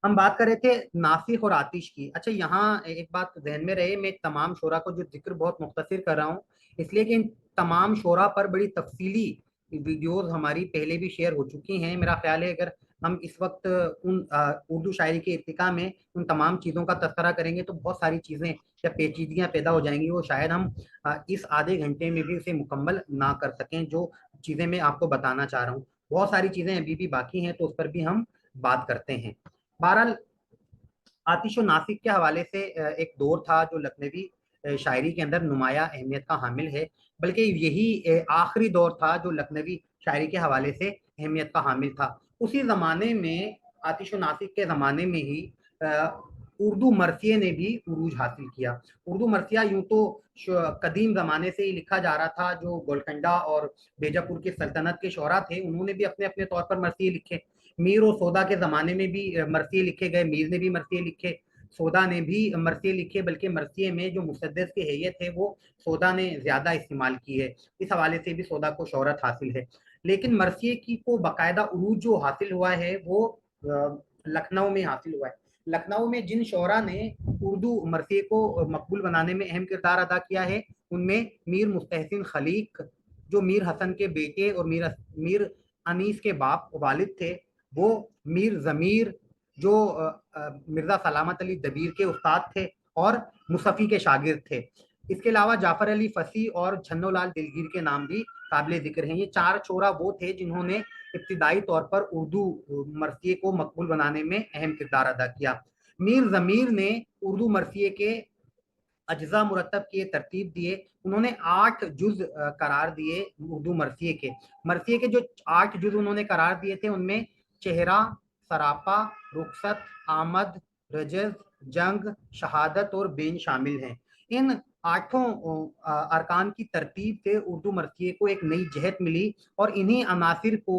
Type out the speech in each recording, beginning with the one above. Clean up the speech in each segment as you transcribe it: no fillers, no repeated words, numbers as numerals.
हम बात कर रहे थे नासिख और आतिश की। अच्छा, यहाँ एक बात ध्यान में रहे, मैं तमाम शोरा को जो जिक्र बहुत मुख्तसर कर रहा हूँ, इसलिए कि इन तमाम शोरा पर बड़ी तफसीली वीडियोस हमारी पहले भी शेयर हो चुकी हैं। मेरा ख्याल है अगर हम इस वक्त उन उर्दू शायरी के इर्तिका में उन तमाम चीज़ों का तस्करा करेंगे तो बहुत सारी चीज़ें या पेचीदगियाँ पैदा हो जाएंगी, वो शायद हम इस आधे घंटे में भी उसे मुकम्मल ना कर सकें। जो चीज़ें मैं आपको बताना चाह रहा हूँ, बहुत सारी चीज़ें अभी भी बाकी हैं, तो उस पर भी हम बात करते हैं। बहरहाल, आतिश और नासिक के हवाले से एक दौर था जो लखनवी शायरी के अंदर नुमाया अहमियत का हामिल है, बल्कि यही आखिरी दौर था जो लखनवी शायरी के हवाले से अहमियत का हामिल था। उसी ज़माने में, आतिश और नासिक के ज़माने में ही उर्दू मरसिए ने भी उरूज हासिल किया। उर्दू मरसिया यूं तो कदीम ज़माने से ही लिखा जा रहा था। जो गोलकंडा और बेजापुर की सल्तनत के शोरा थे, उन्होंने भी अपने अपने तौर पर मरसिए लिखे। मीर और सौदा के ज़माने में भी मरसिए लिखे गए। मीर ने भी मरसिए लिखे, सौदा ने भी मरसिए लिखे, बल्कि मरसिए में जो मुसद्दस की हैयत है वो सौदा ने ज़्यादा इस्तेमाल की है। इस हवाले से भी सौदा को शोहरत हासिल है। लेकिन मरसिए की को बाकायदा उरूज जो हासिल हुआ है वो लखनऊ में हासिल हुआ है। लखनऊ में जिन शोरा ने उर्दू मरसिए को मकबूल बनाने में अहम किरदार अदा किया है, उनमें मीर मुस्तहसिन खलीक, जो मीर हसन के बेटे और मीर अनीस के बाप वालिद थे, वो मीर ज़मीर, जो मिर्ज़ा सलामत अली दबीर के उस्ताद थे और मुसफ़ी के शागिर्द थे। इसके अलावा जाफ़र अली फसी और छन्नोलाल दिलगीर के नाम भी काबिल ज़िक्र हैं। ये चार छोरा वो थे जिन्होंने इब्तिदाई तौर पर उर्दू मरसिए को मकबूल बनाने में अहम किरदार अदा किया। मीर ज़मीर ने उर्दू मरसिए के अज्जा मुरतब किए, तरतीब दिए। उन्होंने 8 जुज करार दिए उर्दू मरसिए के जो 8 जुज उन्होंने करार दिए थे, उनमें चेहरा, सरापा, रुखसत, आमद, रजज, जंग, शहादत और बेन शामिल हैं। इन आठों अरकान की तरतीब से उर्दू मरसिए को एक नई जहत मिली और इन्हीं अनासिर को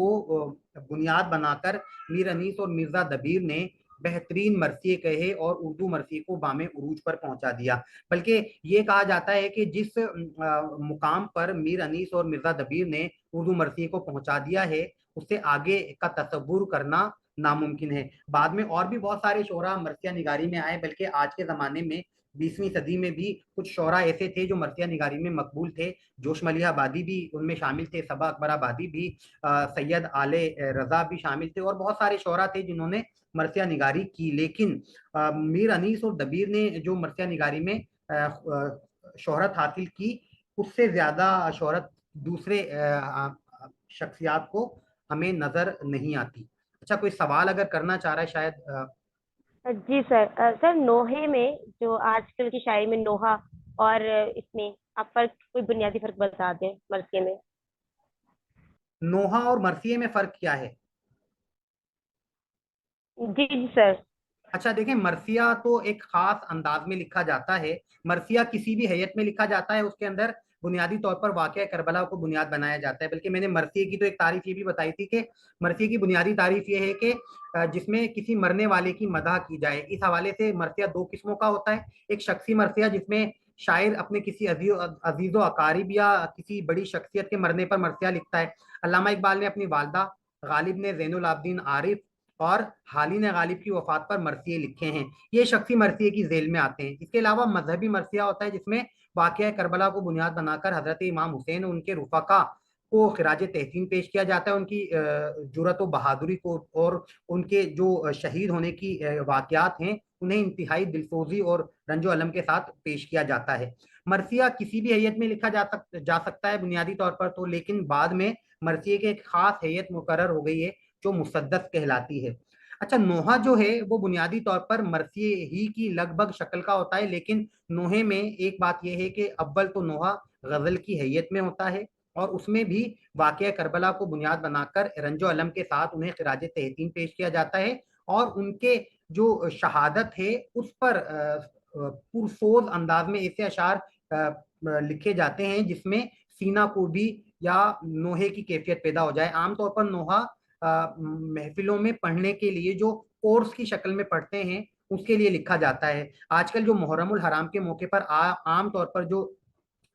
बुनियाद बनाकर मीर अनीस और मिर्जा दबीर ने बेहतरीन मरसिए कहे और उर्दू मरसिए को बामे उरूज पर पहुंचा दिया। बल्कि ये कहा जाता है कि जिस मुकाम पर मीर अनीस और मिर्जा दबीर ने उर्दू मरसिए को पहुंचा दिया है, उससे आगे का तसव्वुर करना नामुमकिन है। बाद में और भी बहुत सारे शोरा मरसिया निगारी में आए, बल्कि आज के ज़माने में 20वीं सदी में भी कुछ शोरा ऐसे थे जो मरसिया निगारी में मकबूल थे। जोश मलिह आबादी भी उनमें शामिल थे, सबा अकबर आबादी भी, सैयद आले रज़ा भी शामिल थे और बहुत सारे शोरा थे जिन्होंने मरसिया निगारी की। लेकिन मीर अनीस और दबीर ने जो मरसिया निगारी में शोहरत हासिल की, उससे ज़्यादा शोहरत दूसरे शख्सियात को हमें नज़र नहीं आती। अच्छा, कोई सवाल अगर करना चाह रहा है शायद। जी सर। सर, नोहे में जो आजकल की शायरी में नोहा और इसमें आप फर्क, कोई बुनियादी फर्क बता दें मरसिए में। नोहा और मरसिए में फ़र्क क्या है? जी जी सर। अच्छा, देखें, मरसिया तो एक खास अंदाज में लिखा जाता है। मरसिया किसी भी हैयत में लिखा जाता है, उसके अंदर बुनियादी तौर पर वाक़या करबला को बुनियाद बनाया जाता है। बल्कि मैंने मरसिए की तो एक तारीफ ये भी बताई थी कि मरसिए की बुनियादी तारीफ ये है कि जिसमें किसी मरने वाले की मदह की जाए। इस हवाले से मरसिया दो किस्मों का होता है। एक शख्सी मरसिया, जिसमें शायर अपने किसी अजीज़ो अकारिब या किसी बड़ी शख्सियत के मरने पर मरसिया लिखता है। अल्लामा इकबाल ने अपनी वालदा गालिब ने ज़ैनुल आबदीन आरिफ और हालिन गालिब की वफात पर मरसिए लिखे हैं। ये शख्सी मरसिए की जेल में आते हैं। इसके अलावा मजहबी मरसिया होता है, जिसमें वाक़या करबला को बुनियाद बनाकर हजरत इमाम हुसैन उनके रुफका को खिराज तहसीन पेश किया जाता है। उनकी जुरत व बहादुरी को और उनके जो शहीद होने की वाक़यात हैं, उन्हें इंतहाई दिलसोजी और रंजो अलम के साथ पेश किया जाता है। मरसिया किसी भी हैयत में लिखा जा सकता है बुनियादी तौर पर तो, लेकिन बाद में मरसिए की एक खास हैयत मुकर्रर हो गई है जो मुसद्दस कहलाती है। अच्छा, नोहा जो है वो बुनियादी तौर पर मरसिए ही की लगभग शक्ल का होता है, लेकिन नोहे में एक बात यह है कि अव्वल तो नोहा गजल की हैयत में होता है और उसमें भी वाक़या करबला को बुनियाद बनाकर रंजो अलम के साथ उन्हें खिराज तहसीन पेश किया जाता है और उनके जो शहादत है उस पर पुरसोज अंदाज में ऐसे अशार लिखे जाते हैं जिसमें सीना को भी या नोहे की कैफियत पैदा हो जाए। आमतौर पर नोहा महफिलों में पढ़ने के लिए जो कोर्स की शक्ल में पढ़ते हैं उसके लिए लिखा जाता है। आजकल जो मुहर्रमुल हराम के मौके पर आम तौर पर जो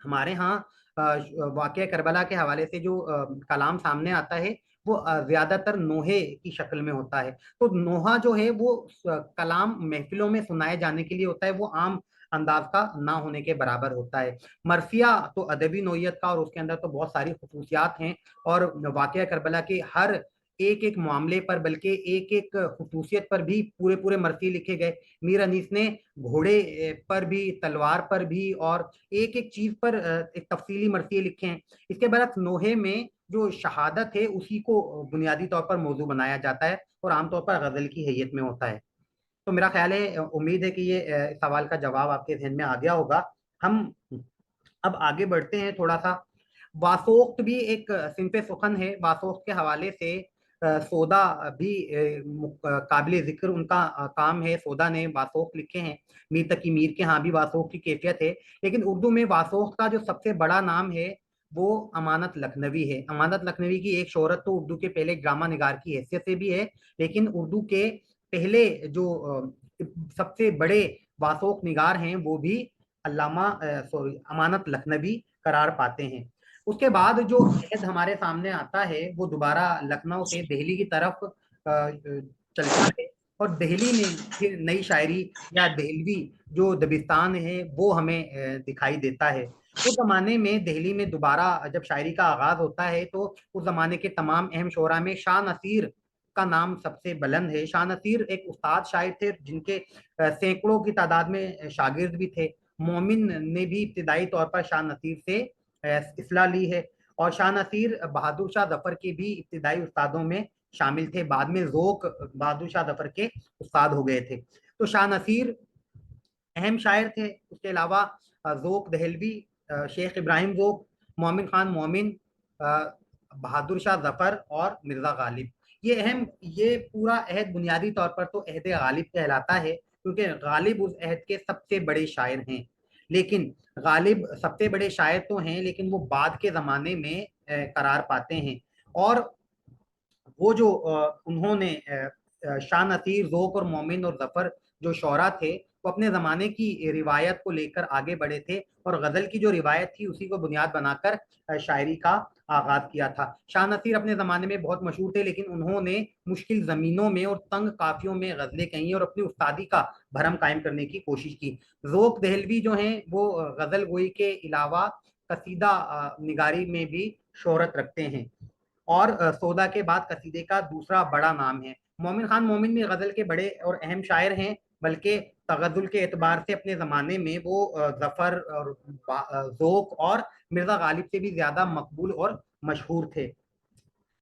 हमारे यहाँ वाक़या करबला के हवाले से जो कलाम सामने आता है, वो ज्यादातर नोहे की शक्ल में होता है। तो नोहा जो है वो कलाम महफिलों में सुनाए जाने के लिए होता है, वो आम अंदाज का ना होने के बराबर होता है। मरसिया तो अदबी नोयत का, और उसके अंदर तो बहुत सारी खसूसियात हैं, और वाक़या करबला के हर एक एक मामले पर, बल्कि एक एक खसूसियत पर भी पूरे पूरे मरसिए लिखे गए। मीर अनीस ने घोड़े पर भी, तलवार पर भी, और एक एक चीज पर एक तफसीली मरसिए लिखे हैं। इसके बरक्स नोहे में जो शहादत है उसी को बुनियादी तौर पर मौजू बनाया जाता है, और आमतौर पर गजल की हैयत में होता है। तो मेरा ख्याल है, उम्मीद है कि ये इस सवाल का जवाब आपके जहन में आ गया होगा। हम अब आगे बढ़ते हैं थोड़ा सा। वासोक्त भी एक सिंफे सुखन है। वासोक्त के हवाले से सोदा भी काबिल जिक्र उनका काम है। सोदा ने वासोक्त लिखे हैं। मीर तकी मीर के यहाँ भी वासोक्त की कैफियत है, लेकिन उर्दू में वासोक्त का जो सबसे बड़ा नाम है वो अमानत लखनवी है। अमानत लखनवी की एक शोहरत तो उर्दू के पहले ड्रामा निगार की हैसियत से भी है, लेकिन उर्दू के पहले जो सबसे बड़े वासोक निगार हैं वो भी अल्लामा सॉरी अमानत लखनवी करार पाते हैं। उसके बाद जो अहद हमारे सामने आता है वो दोबारा लखनऊ से दिल्ली की तरफ चलता है, और दिल्ली में फिर नई शायरी या दिल्वी जो दबिस्तान है वो हमें दिखाई देता है। उस जमाने में दिल्ली में दोबारा जब शायरी का आगाज होता है तो उस जमाने के तमाम अहम शोरा में शाह नसीर का नाम सबसे बुलंद है। शाह नसीर एक उस्ताद शायर थे जिनके सैकड़ों की तादाद में शागिर्द भी थे। मोमिन ने भी इब्तदाई तौर पर शाह नसीर से इस्लाह ली है, और शाह नसीर बहादुर शाह जफर के भी इब्तदाई उस्तादों में शामिल थे। बाद में ज़ोक बहादुर शाह जफर के उस्ताद हो गए थे। तो शाह नसीर अहम शायर थे। उसके अलावा ज़ोक दहलवी, शेख इब्राहिम ज़ोक, मोमिन खान मोमिन, बहादुर शाह जफर और मिर्ज़ा गालिब, ये पूरा अहद बुनियादी तौर पर तो अहद गालिब कहलाता है, क्योंकि गालिब उस अहद के सबसे बड़े शायर हैं। लेकिन गालिब सबसे बड़े शायर तो हैं, लेकिन वो बाद के ज़माने में करार पाते हैं। और वो जो उन्होंने शाह नसीर, ज़ोक और मोमिन और जफर जो शौरा थे, वो अपने ज़माने की रिवायत को लेकर आगे बढ़े थे, और गज़ल की जो रिवायत थी उसी को बुनियाद बनाकर शायरी का आगाज़ किया था। शाह नसीर अपने ज़माने में बहुत मशहूर थे, लेकिन उन्होंने मुश्किल ज़मीनों में और तंग काफ़ियों में गज़लें कहीं और अपनी उस्तादी का भरम कायम करने की कोशिश की। ज़ोक दहलवी जो हैं वो गज़ल गोई के अलावा कसीदा निगारी में भी शोहरत रखते हैं, और सौदा के बाद कसीदे का दूसरा बड़ा नाम है। मोमिन खान मोमिन भी गज़ल के बड़े और अहम शायर हैं, बल्कि तगज़ुल के एतबार से अपने ज़माने में वो ज़फ़र और ज़ोक और मिर्ज़ा गालिब से भी ज़्यादा मकबूल और मशहूर थे।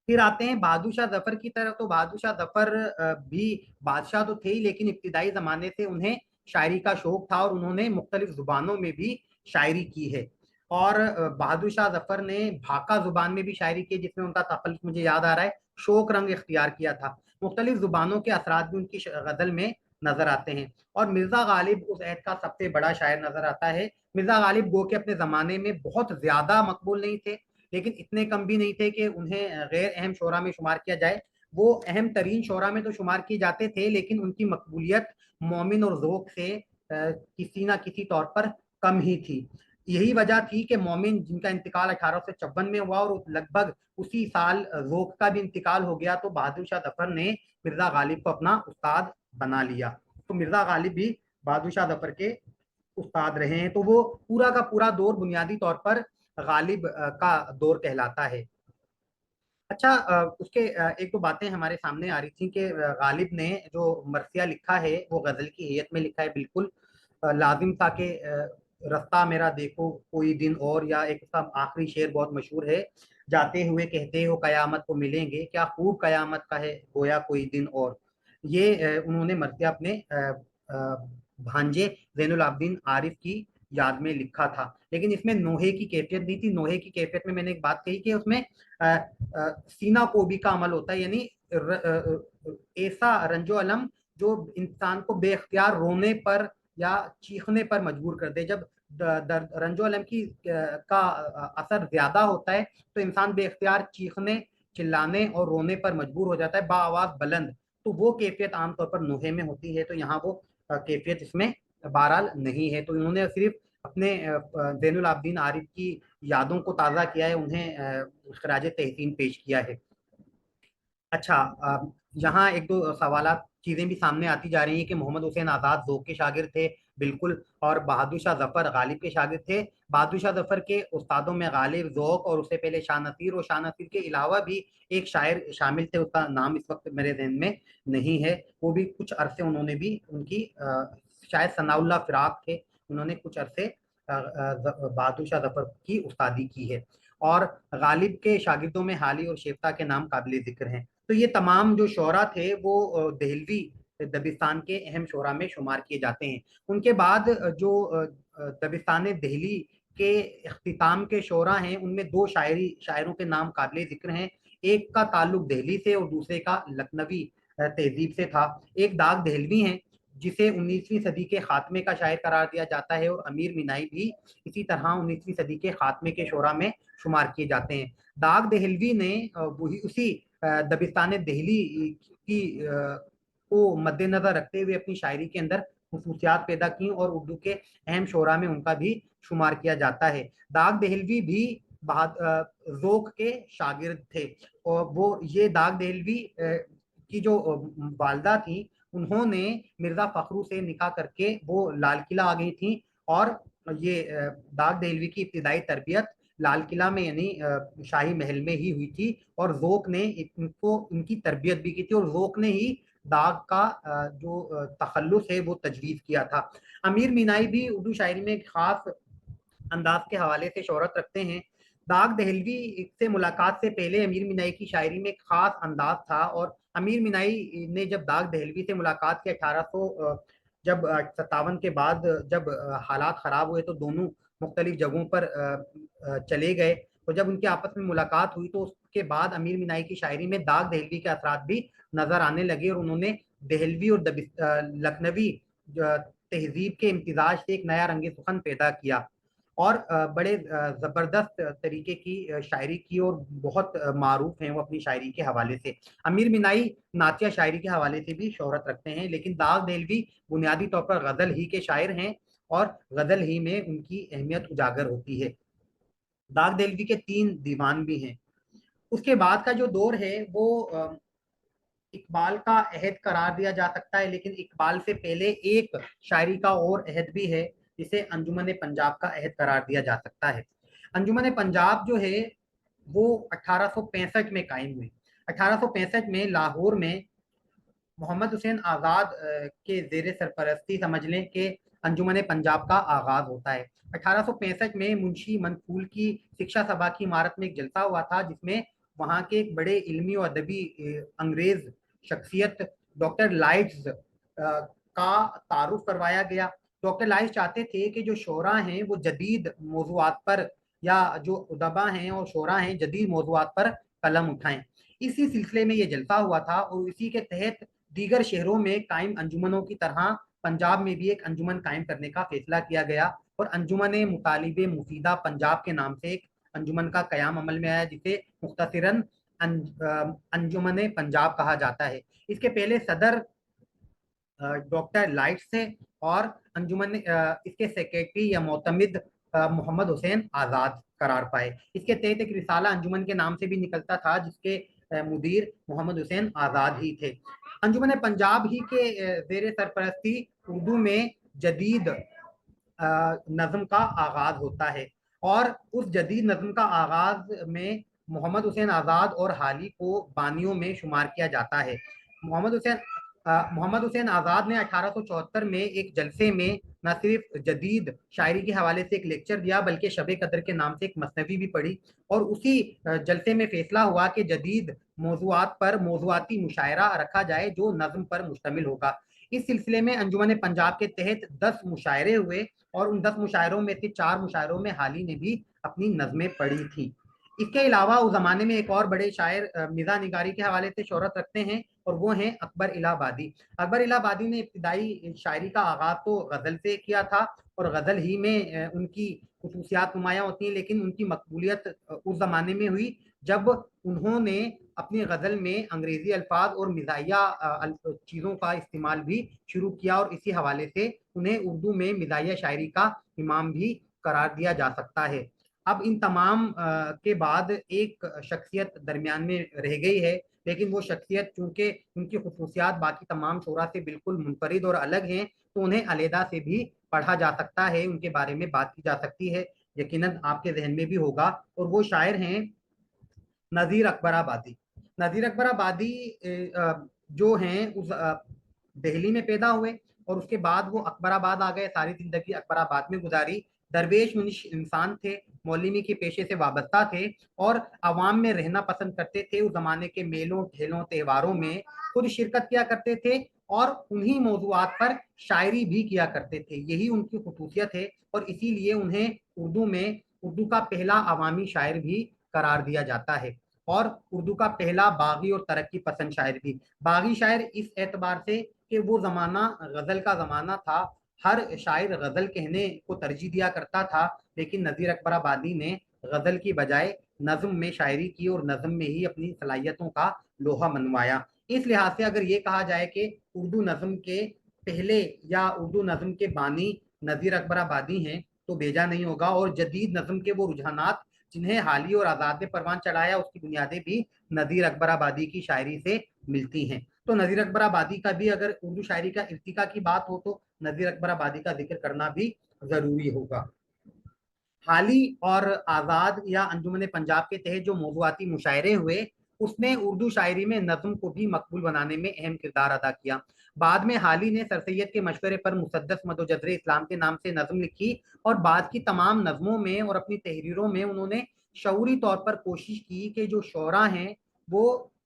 फिर आते हैं बहादुर शाह जफर की तरफ। तो बहादुर शाह जफर भी बादशाह तो थे ही, लेकिन इब्तिदाई ज़माने से उन्हें शायरी का शौक था, और उन्होंने मुख्तलिफ ज़ुबानों में भी शायरी की है। और बहादुर शाह जफर ने भाका ज़ुबान में भी शायरी की, जिसमें उनका तखल्लुस मुझे याद आ रहा है, शोक रंग इख्तियार किया था। मुख्तलिफ ज़ुबानों के असरात भी उनकी गज़ल में नज़र आते हैं। और मिर्ज़ा गालिब उस अहद का सबसे बड़ा शायर नज़र आता है। मिर्ज़ा गालिब गो के अपने ज़माने में बहुत ज़्यादा मकबूल नहीं थे, लेकिन इतने कम भी नहीं थे कि उन्हें गैर अहम शोरा में शुमार किया जाए। वो अहम तरीन शोरा में तो शुमार किए जाते थे, लेकिन उनकी मकबूलियत मोमिन और ज़ोक से किसी ना किसी तौर पर कम ही थी। यही वजह थी कि मोमिन, जिनका इंतकाल 1854 में हुआ, और लगभग उसी साल ज़ोक का भी इंतकाल हो गया, तो बहादुर शाह जफर ने मिर्ज़ा गालिब को अपना उस्ताद बना लिया। तो मिर्ज़ा गालिब भी बहादुर शाह जफर के उस्ताद रहे हैं। तो वो पूरा का पूरा दौर बुनियादी तौर पर गालिब का दौर कहलाता है। अच्छा, उसके एक दो बातें हमारे सामने आ रही थी कि गालिब ने जो मरसिया लिखा है वो गज़ल की हैयत में लिखा है। बिल्कुल लाजिम था कि रास्ता मेरा देखो कोई दिन और, या एक उसका आखिरी शेर बहुत मशहूर है, जाते हुए कहते हो कयामत को मिलेंगे, क्या खूब कयामत का है गोया कोई दिन और। ये उन्होंने मरसिया अपने भांजे ज़ैनुल आबिदीन आरिफ की याद में लिखा था। लेकिन इसमें नोहे की कैफियत नहीं थी। नोहे की कैफियत में मैंने एक बात कही कि उसमें सीना कोबी का अमल होता है, यानी ऐसा रंजो अलम जो इंसान को बेख्तियार रोने पर या चीखने पर मजबूर कर दे। जब दर्द रंजो अलम की का असर ज्यादा होता है तो इंसान बेख्तियार चीखने, चिल्लाने और रोने पर मजबूर हो जाता है, बाआवाज बुलंद। तो वो कैफियत आमतौर पर नोहे में होती है, तो यहाँ वो कैफियत इसमें बहरहाल नहीं है। तो इन्होंने सिर्फ अपने ज़ैनुल आबिदीन आरिफ की यादों को ताज़ा किया है, उन्हें खराज तहसीन पेश किया है। अच्छा, यहाँ एक दो सवालात चीजें भी सामने आती जा रही हैं कि मोहम्मद हुसैन आजाद ज़ोक के शागिर्द थे, बिल्कुल, और बहादुर शाह जफर गालिब के शागिर्द थे। बहादुर शाह जफर के उस्तादों में गालिब, ज़ोक और उससे पहले शाह नसीर, और शाह नसीर के अलावा भी एक शायर शामिल थे, उसका नाम इस वक्त मेरे ज़हन में नहीं है। वो भी कुछ अरसे उन्होंने भी उनकी शायद सनाउल्लाह फिराक थे, उन्होंने कुछ अरसे बहादुर शाह जफर की उस्तादी की है। और गालिब के शागिर्दों में हाली और शेफ्ता के नाम काबिल जिक्र हैं। तो ये तमाम जो शोरा थे वो दहलवी दबिस्तान के अहम शोरा में शुमार किए जाते हैं। उनके बाद जो दबिस्तान दहली के अख्तिताम के शोरा हैं, उनमें दो शायरों के नाम काबिल जिक्र हैं। एक का ताल्लुक दहली से और दूसरे का लखनवी तहजीब से था। एक दाग दहलवी हैं, जिसे 19वीं सदी के खात्मे का शायर करार दिया जाता है, और अमीर मीनाई भी इसी तरह 19वीं सदी के खात्मे के शोरा में शुमार किए जाते हैं। दाग दहलवी ने वही उसी दबिस्तान दहली की को मद्देनजर रखते हुए अपनी शायरी के अंदर खसूसियात पैदा की, और उर्दू के अहम शोरा में उनका भी शुमार किया जाता है। दाग दहलवी भी ज़ोक के शागिर्द थे, और वो ये दाग दहलवी की जो वालदा थी, उन्होंने मिर्जा फखरू से निकाह करके वो लाल किला आ गई थी। और ये दाग दहलवी की इब्तिदाई तरबियत लाल किला में यानी शाही महल में ही हुई थी, और ज़ोक ने इनको इनकी तरबियत भी की थी, और ज़ोक ने ही दाग का जो तखल्लुस है वो तजवीज़ किया था। अमीर मीनाई भी उर्दू शायरी में खास अंदाज के हवाले से शोहरत रखते हैं। दाग दहलवी से मुलाकात से पहले अमीर मीनाई की शायरी में खास अंदाज था, और अमीर मीनाई ने जब दाग दहलवी से मुलाकात की 1800 जब 57 के बाद जब हालात ख़राब हुए, तो दोनों मुख्तलिफ जगहों पर चले गए। तो जब उनकी आपस में मुलाकात हुई, तो उसके बाद अमीर मीनाई की शायरी में दाग दहलवी के असरात भी नज़र आने लगे, और उन्होंने दहलवी और लखनवी तहजीब के इम्तिजाज से एक नया रंग सुखन पैदा किया, और बड़े ज़बरदस्त तरीके की शायरी की, और बहुत मारूफ हैं वो अपनी शायरी के हवाले से। अमीर मिनाई नातिया शायरी के हवाले से भी शोहरत रखते हैं, लेकिन दाग देलवी बुनियादी तौर पर गज़ल ही के शायर हैं, और गज़ल ही में उनकी अहमियत उजागर होती है। दाग देलवी के 3 दीवान भी हैं। उसके बाद का जो दौर है वो इकबाल का अहद करार दिया जा सकता है, लेकिन इकबाल से पहले एक शायरी का और अहद भी है, जिसे अंजुमन पंजाब का अहद करार दिया जा सकता है। अंजुमन पंजाब जो है वो 1865 में कायम हुई। 1865 में लाहौर में मोहम्मद हुसैन आज़ाद के जेर सरपरस्ती समझ लें कि अंजुमन पंजाब का आगाज होता है। 1865 में मुंशी मनफूल की शिक्षा सभा की इमारत में एक जलसा हुआ था, जिसमें वहाँ के एक बड़े इल्मी और अदबी अंग्रेज शख्सियत डॉक्टर लाइट्स का तारुफ करवाया गया। डॉक्टर लाइट्स चाहते थे कि जो शोरा हैं वो जदीद मौज़ूआत पर, या जो उदबा हैं और शोरा हैं, जदीद मौज़ूआत पर कलम उठाएं। इसी सिलसिले में ये जलसा हुआ था, और इसी के तहत दीगर शहरों में कायम अंजुमनों की तरह पंजाब में भी एक अंजुमन कायम करने का फैसला किया गया, और अंजुमन मुतालिबे मुफीदा पंजाब के नाम से एक अंजुमन का कयाम अमल में आया, जिसे मुख्तसरन अंजुमन पंजाब कहा जाता है। इसके पहले सदर डॉक्टर लाइट्स थे, और अंजुमन इसके सेक्रेटरी या मोतमिद मोहम्मद हुसैन आज़ाद करार पाए। इसके तहत एक रिसाला अंजुमन के नाम से भी निकलता था, जिसके मुदीर मोहम्मद हुसैन आज़ाद ही थे। अंजुमन पंजाब ही के जेर सरपरस्ती उर्दू में जदीद नज़म का आगाज होता है, और उस जदीद नज़म का आगाज में मोहम्मद हुसैन आज़ाद और हाली को बानियों में शुमार किया जाता है। मोहम्मद हुसैन आज़ाद ने 1874 में एक जलसे में न सिर्फ जदीद शायरी के हवाले से एक लेक्चर दिया, बल्कि शब कदर के नाम से एक मसनवी भी पढ़ी, और उसी जलसे में फैसला हुआ कि जदीद मौज़ूआत पर मौज़ूआती मुशायरा रखा जाए जो नज़म पर मुश्तमिल होगा। इस सिलसिले में अंजुमन पंजाब के तहत 10 मुशायरे हुए, और उन 10 मुशायरों में से 4 मुशायरों में हाली ने भी अपनी नज़में पढ़ी थी। इसके अलावा उस जमाने में एक और बड़े शायर मिर्जा निगारी के हवाले से शोहरत रखते हैं, और वो हैं अकबर इलाहाबादी। अकबर इलाहाबादी ने इब्तिदाई शायरी का आगाज तो गज़ल से किया था, और गज़ल ही में उनकी खसूसियात नुमायाँ होती हैं, लेकिन उनकी मकबूलियत उस ज़माने में हुई जब उन्होंने अपनी गज़ल में अंग्रेज़ी अल्फाज और मिज़ाहिया चीज़ों का इस्तेमाल भी शुरू किया, और इसी हवाले से उन्हें उर्दू में मिज़ाहिया शायरी का इमाम भी करार दिया जा सकता है। अब इन तमाम के बाद एक शख्सियत दरमियान में रह गई है, लेकिन वो शख्सियत चूंकि उनकी खसूसियात बाकी तमाम शोरा से बिल्कुल मुनफरिद और अलग हैं, तो उन्हें अलहदा से भी पढ़ा जा सकता है, उनके बारे में बात की जा सकती है। यकीनन आपके जहन में भी होगा, और वो शायर हैं नज़ीर अकबर आबादी। नज़ीर अकबर आबादी जो हैं उस दिल्ली में पैदा हुए, और उसके बाद वो अकबराबाद आ गए, सारी जिंदगी अकबराबाद में गुजारी। दरवेश मुनिश इंसान थे, मौलवी के पेशे से वाबस्ता थे, और आवाम में रहना पसंद करते थे। उस जमाने के मेलों ठेलों त्योहारों में खुद शिरकत किया करते थे, और उन्हीं मौजूआत पर शायरी भी किया करते थे। यही उनकी खसूसियत है, और इसीलिए उन्हें उर्दू का पहला अवामी शायर भी करार दिया जाता है, और उर्दू का पहला बागी और तरक्की पसंद शायर भी। बागी शायर इस एतबार से कि वो जमाना गजल का जमाना था, हर शायर गजल कहने को तरजीह दिया करता था, लेकिन नज़ीर अकबर आबादी ने गजल की बजाय नज्म में शायरी की, और नज्म में ही अपनी सलाहियतों का लोहा मनवाया। इस लिहाज से अगर ये कहा जाए कि उर्दू नज्म के पहले या उर्दू नज्म के बानी नज़ीर अकबर आबादी हैं, तो बेजा नहीं होगा। और जदीद नज्म के वो रुझानात जिन्हें हाली और आज़ाद ने परवान चढ़ाया, उसकी बुनियादें भी नज़ीर अकबर आबादी की शायरी से मिलती हैं। तो नज़ीर अकबर आबादी का भी, अगर उर्दू शायरी का इर्तिका की बात हो, तो नज़ीर अकबर आबादी का जिक्र करना भी जरूरी होगा। हाली और आज़ाद या अंजुमन पंजाब के तहत जो मौज़ूआती मुशायरे हुए, उसने उर्दू शायरी में नज़्म को भी मकबूल बनाने में अहम किरदार अदा किया। बाद में हाली ने सर सैयद के मशवरे पर मुसद्दस मदोजज़्र इस्लाम के नाम से नज़्म लिखी, और बाद की तमाम नज़मों में और अपनी तहरीरों में उन्होंने शऊरी तौर पर कोशिश की कि जो शोरा हैं वो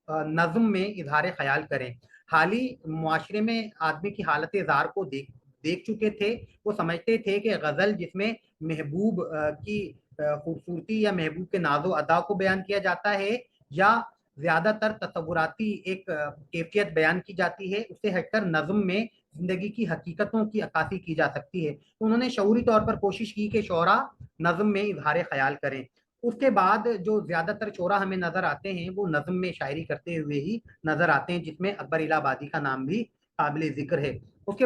नज़्म में इजहार ख्याल करें। हाली मुआशरे में आदमी की हालत ज़ार को देख चुके थे। वो समझते थे कि गज़ल जिसमें महबूब की खूबसूरती या महबूब के नाजो अदा को बयान किया जाता है, या ज्यादातर तसव्वुराती एक कैफियत बयान की जाती है, उससे हटकर नज्म में जिंदगी की हकीकतों की अक्कासी की जा सकती है। उन्होंने शऊरी तौर पर कोशिश की कि शोरा नज्म में इजहार ख्याल करें। उसके बाद जो ज्यादातर शोरा हमें नजर आते हैं वो नज्म में शायरी करते हुए ही नजर आते हैं, जिसमें अकबर इलाहाबादी का नाम भी काबिल जिक्र है। उसके